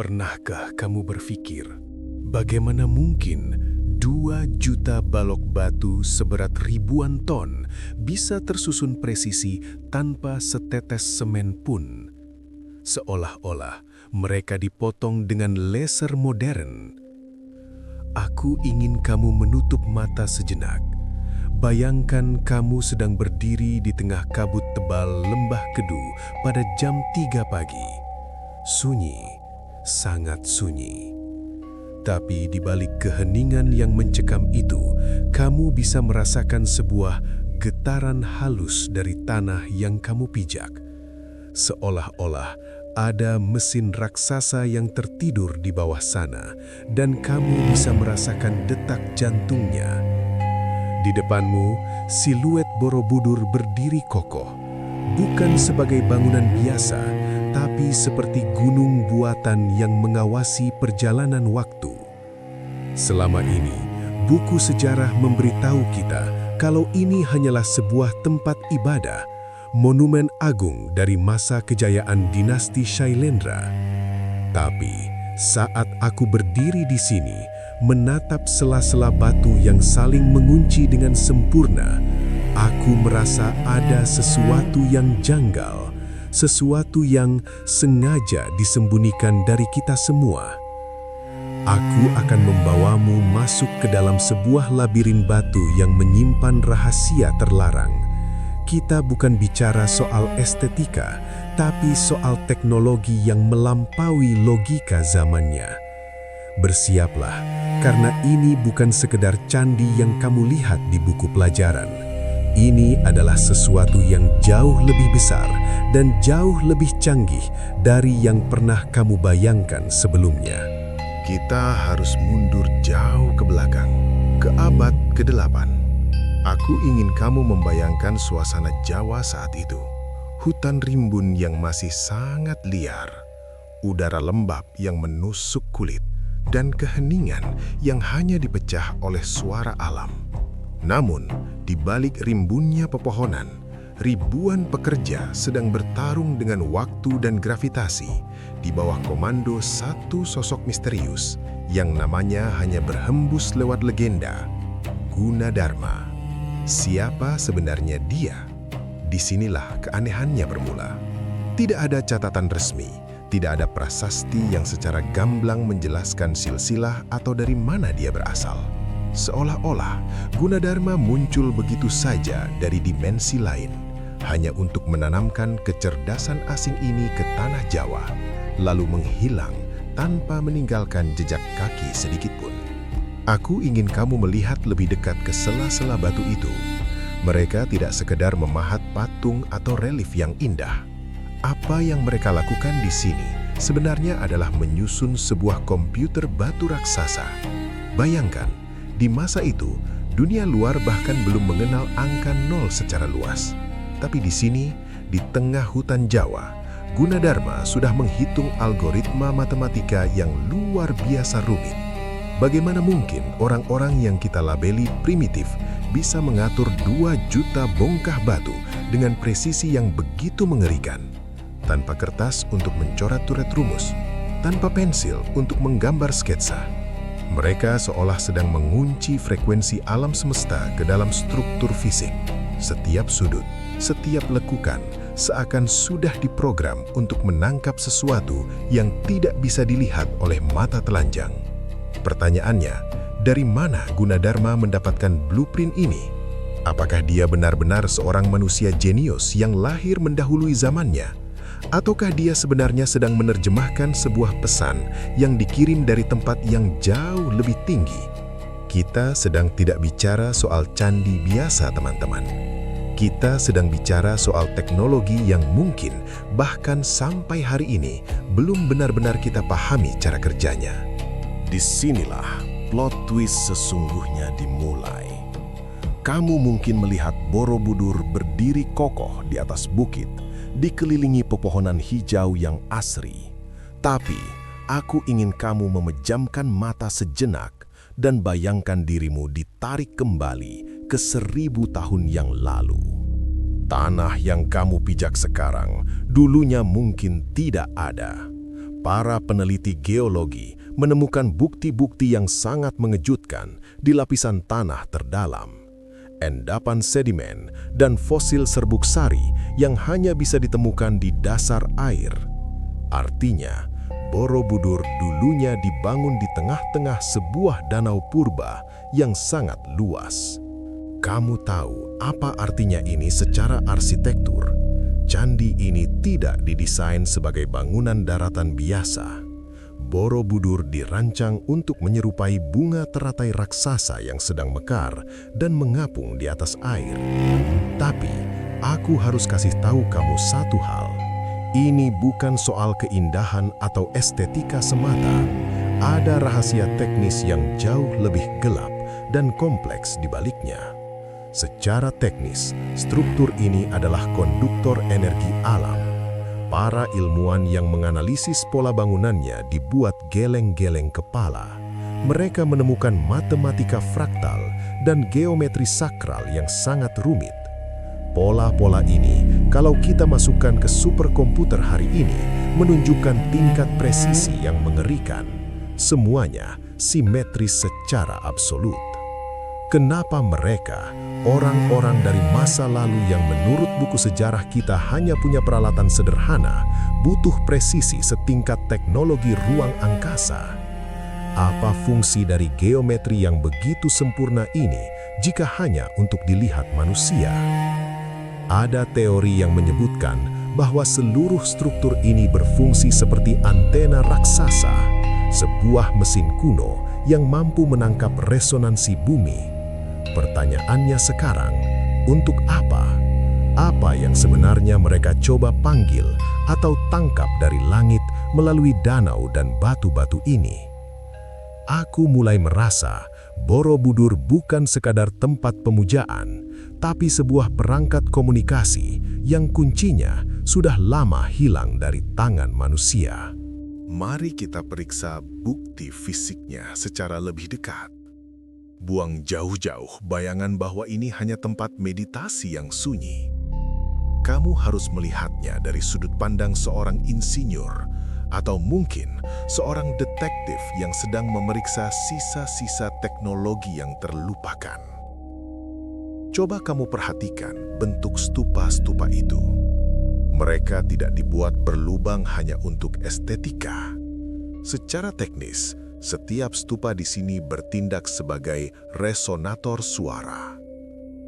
Pernahkah kamu berpikir, bagaimana mungkin 2 juta balok batu seberat ribuan ton bisa tersusun presisi tanpa setetes semen pun? Seolah-olah mereka dipotong dengan laser modern. Aku ingin kamu menutup mata sejenak. Bayangkan kamu sedang berdiri di tengah kabut tebal Lembah Kedu pada jam 3 pagi. Sunyi, sangat sunyi. Tapi di balik keheningan yang mencekam itu, kamu bisa merasakan sebuah getaran halus dari tanah yang kamu pijak. Seolah-olah ada mesin raksasa yang tertidur di bawah sana, dan kamu bisa merasakan detak jantungnya. Di depanmu, siluet Borobudur berdiri kokoh, bukan sebagai bangunan biasa, tapi seperti gunung buatan yang mengawasi perjalanan waktu. Selama ini, buku sejarah memberitahu kita kalau ini hanyalah sebuah tempat ibadah, monumen agung dari masa kejayaan dinasti Shailendra. Tapi, saat aku berdiri di sini, menatap sela-sela batu yang saling mengunci dengan sempurna, aku merasa ada sesuatu yang janggal, sesuatu yang sengaja disembunyikan dari kita semua. Aku akan membawamu masuk ke dalam sebuah labirin batu yang menyimpan rahasia terlarang. Kita bukan bicara soal estetika, tapi soal teknologi yang melampaui logika zamannya. Bersiaplah, karena ini bukan sekedar candi yang kamu lihat di buku pelajaran. Ini adalah sesuatu yang jauh lebih besar dan jauh lebih canggih dari yang pernah kamu bayangkan sebelumnya. Kita harus mundur jauh ke belakang, ke abad ke-8. Aku ingin kamu membayangkan suasana Jawa saat itu. Hutan rimbun yang masih sangat liar, udara lembab yang menusuk kulit, dan keheningan yang hanya dipecah oleh suara alam. Namun, di balik rimbunnya pepohonan, ribuan pekerja sedang bertarung dengan waktu dan gravitasi di bawah komando satu sosok misterius yang namanya hanya berhembus lewat legenda, Gunadarma. Siapa sebenarnya dia? Disinilah keanehannya bermula. Tidak ada catatan resmi, tidak ada prasasti yang secara gamblang menjelaskan silsilah atau dari mana dia berasal. Seolah-olah Gunadarma muncul begitu saja dari dimensi lain, hanya untuk menanamkan kecerdasan asing ini ke tanah Jawa, lalu menghilang tanpa meninggalkan jejak kaki sedikitpun. Aku ingin kamu melihat lebih dekat ke sela-sela batu itu. Mereka tidak sekedar memahat patung atau relief yang indah. Apa yang mereka lakukan di sini sebenarnya adalah menyusun sebuah komputer batu raksasa. Bayangkan, di masa itu, dunia luar bahkan belum mengenal angka 0 secara luas. Tapi di sini, di tengah hutan Jawa, Gunadarma sudah menghitung algoritma matematika yang luar biasa rumit. Bagaimana mungkin orang-orang yang kita labeli primitif bisa mengatur 2 juta bongkah batu dengan presisi yang begitu mengerikan? Tanpa kertas untuk mencoret turet rumus, tanpa pensil untuk menggambar sketsa. Mereka seolah sedang mengunci frekuensi alam semesta ke dalam struktur fisik. Setiap sudut, setiap lekukan seakan sudah diprogram untuk menangkap sesuatu yang tidak bisa dilihat oleh mata telanjang. Pertanyaannya, dari mana Gunadarma mendapatkan blueprint ini? Apakah dia benar-benar seorang manusia jenius yang lahir mendahului zamannya? Ataukah dia sebenarnya sedang menerjemahkan sebuah pesan yang dikirim dari tempat yang jauh lebih tinggi? Kita sedang tidak bicara soal candi biasa, teman-teman. Kita sedang bicara soal teknologi yang mungkin bahkan sampai hari ini belum benar-benar kita pahami cara kerjanya. Disinilah plot twist sesungguhnya dimulai. Kamu mungkin melihat Borobudur berdiri kokoh di atas bukit, dikelilingi pepohonan hijau yang asri. Tapi, aku ingin kamu memejamkan mata sejenak dan bayangkan dirimu ditarik kembali ke 1000 tahun yang lalu. Tanah yang kamu pijak sekarang, dulunya mungkin tidak ada. Para peneliti geologi menemukan bukti-bukti yang sangat mengejutkan di lapisan tanah terdalam. Endapan sedimen dan fosil serbuk sari yang hanya bisa ditemukan di dasar air. Artinya, Borobudur dulunya dibangun di tengah-tengah sebuah danau purba yang sangat luas. Kamu tahu apa artinya ini secara arsitektur? Candi ini tidak didesain sebagai bangunan daratan biasa. Borobudur dirancang untuk menyerupai bunga teratai raksasa yang sedang mekar dan mengapung di atas air. Tapi, aku harus kasih tahu kamu satu hal. Ini bukan soal keindahan atau estetika semata. Ada rahasia teknis yang jauh lebih gelap dan kompleks di baliknya. Secara teknis, struktur ini adalah konduktor energi alam. Para ilmuwan yang menganalisis pola bangunannya dibuat geleng-geleng kepala. Mereka menemukan matematika fraktal dan geometri sakral yang sangat rumit. Pola-pola ini, kalau kita masukkan ke superkomputer hari ini, menunjukkan tingkat presisi yang mengerikan. Semuanya simetris secara absolut. Kenapa mereka, orang-orang dari masa lalu yang menurut buku sejarah kita hanya punya peralatan sederhana, butuh presisi setingkat teknologi ruang angkasa? Apa fungsi dari geometri yang begitu sempurna ini jika hanya untuk dilihat manusia? Ada teori yang menyebutkan bahwa seluruh struktur ini berfungsi seperti antena raksasa, sebuah mesin kuno yang mampu menangkap resonansi bumi. Pertanyaannya sekarang, untuk apa? Apa yang sebenarnya mereka coba panggil atau tangkap dari langit melalui danau dan batu-batu ini? Aku mulai merasa Borobudur bukan sekadar tempat pemujaan, tapi sebuah perangkat komunikasi yang kuncinya sudah lama hilang dari tangan manusia. Mari kita periksa bukti fisiknya secara lebih dekat. Buang jauh-jauh bayangan bahwa ini hanya tempat meditasi yang sunyi. Kamu harus melihatnya dari sudut pandang seorang insinyur, atau mungkin seorang detektif yang sedang memeriksa sisa-sisa teknologi yang terlupakan. Coba kamu perhatikan bentuk stupa-stupa itu. Mereka tidak dibuat berlubang hanya untuk estetika. Secara teknis, setiap stupa di sini bertindak sebagai resonator suara.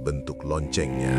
Bentuk loncengnya,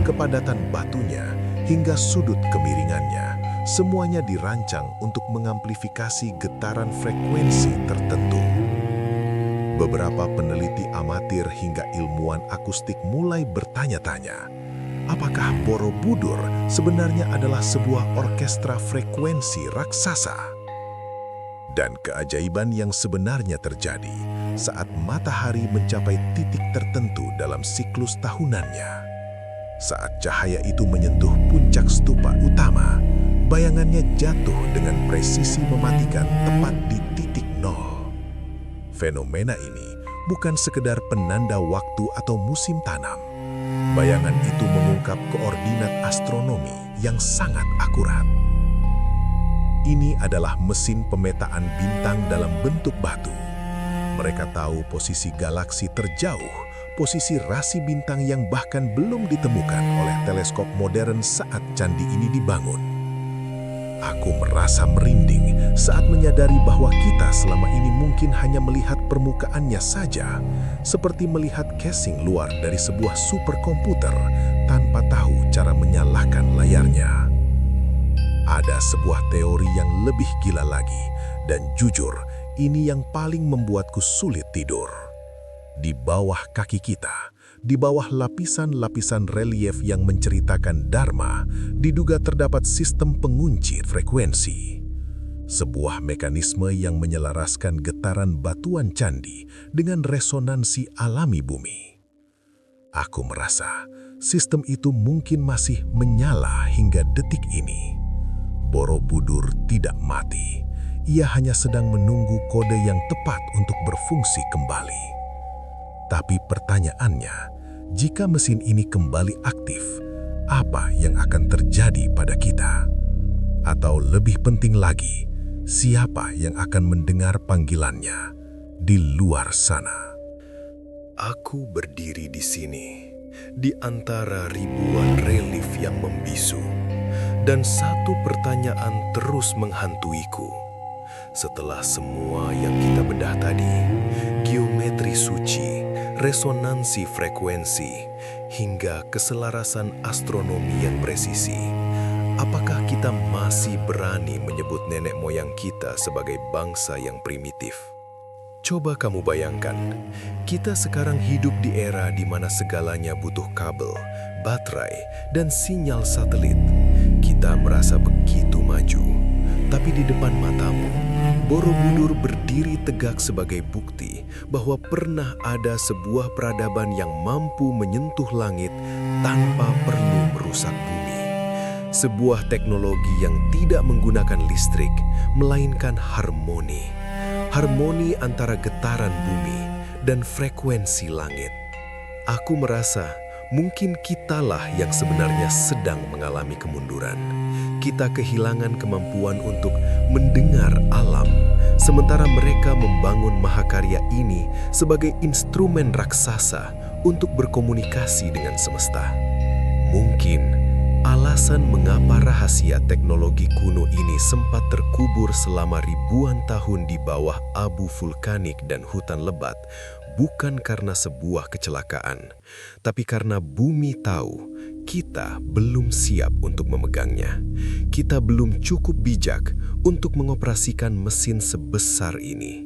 kepadatan batunya, hingga sudut kemiringannya, semuanya dirancang untuk mengamplifikasi getaran frekuensi tertentu. Beberapa peneliti amatir hingga ilmuwan akustik mulai bertanya-tanya, apakah Borobudur sebenarnya adalah sebuah orkestra frekuensi raksasa? Dan keajaiban yang sebenarnya terjadi saat matahari mencapai titik tertentu dalam siklus tahunannya. Saat cahaya itu menyentuh puncak stupa utama, bayangannya jatuh dengan presisi mematikan tepat di titik nol. Fenomena ini bukan sekedar penanda waktu atau musim tanam. Bayangan itu mengungkap koordinat astronomi yang sangat akurat. Ini adalah mesin pemetaan bintang dalam bentuk batu. Mereka tahu posisi galaksi terjauh, posisi rasi bintang yang bahkan belum ditemukan oleh teleskop modern saat candi ini dibangun. Aku merasa merinding saat menyadari bahwa kita selama ini mungkin hanya melihat permukaannya saja, seperti melihat casing luar dari sebuah superkomputer tanpa tahu cara menyalakan layarnya. Ada sebuah teori yang lebih gila lagi, dan jujur, ini yang paling membuatku sulit tidur. Di bawah kaki kita, di bawah lapisan-lapisan relief yang menceritakan Dharma, diduga terdapat sistem pengunci frekuensi. Sebuah mekanisme yang menyelaraskan getaran batuan candi dengan resonansi alami bumi. Aku merasa sistem itu mungkin masih menyala hingga detik ini. Borobudur tidak mati. Ia hanya sedang menunggu kode yang tepat untuk berfungsi kembali. Tapi pertanyaannya, jika mesin ini kembali aktif, apa yang akan terjadi pada kita? Atau lebih penting lagi, Siapa yang akan mendengar panggilannya di luar sana? Aku berdiri di sini, di antara ribuan relief yang membisu, dan satu pertanyaan terus menghantuiku. Setelah semua yang kita bedah tadi, geometri suci, resonansi frekuensi, hingga keselarasan astronomi yang presisi, apakah kita masih berani menyebut nenek moyang kita sebagai bangsa yang primitif? Coba kamu bayangkan, kita sekarang hidup di era di mana segalanya butuh kabel, baterai, dan sinyal satelit. Kita merasa begitu maju, tapi di depan matamu, Borobudur berdiri tegak sebagai bukti bahwa pernah ada sebuah peradaban yang mampu menyentuh langit tanpa perlu merusak bumi. Sebuah teknologi yang tidak menggunakan listrik, melainkan harmoni. Harmoni antara getaran bumi dan frekuensi langit. Aku merasa mungkin kitalah yang sebenarnya sedang mengalami kemunduran. Kita kehilangan kemampuan untuk mendengar alam, sementara mereka membangun mahakarya ini sebagai instrumen raksasa untuk berkomunikasi dengan semesta. Mungkin alasan mengapa rahasia teknologi kuno ini sempat terkubur selama ribuan tahun di bawah abu vulkanik dan hutan lebat bukan karena sebuah kecelakaan, tapi karena bumi tahu kita belum siap untuk memegangnya. Kita belum cukup bijak untuk mengoperasikan mesin sebesar ini.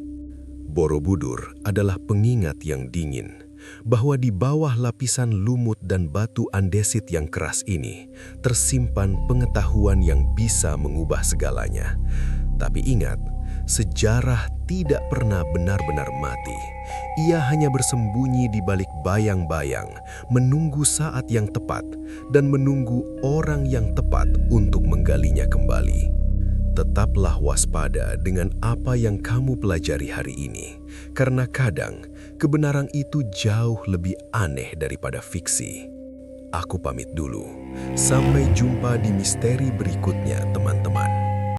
Borobudur adalah pengingat yang dingin bahwa di bawah lapisan lumut dan batu andesit yang keras ini tersimpan pengetahuan yang bisa mengubah segalanya. Tapi ingat, sejarah tidak pernah benar-benar mati. Ia hanya bersembunyi di balik bayang-bayang, menunggu saat yang tepat dan menunggu orang yang tepat untuk menggalinya kembali. Tetaplah waspada dengan apa yang kamu pelajari hari ini, karena kadang kebenaran itu jauh lebih aneh daripada fiksi. Aku pamit dulu. Sampai jumpa di misteri berikutnya, teman-teman.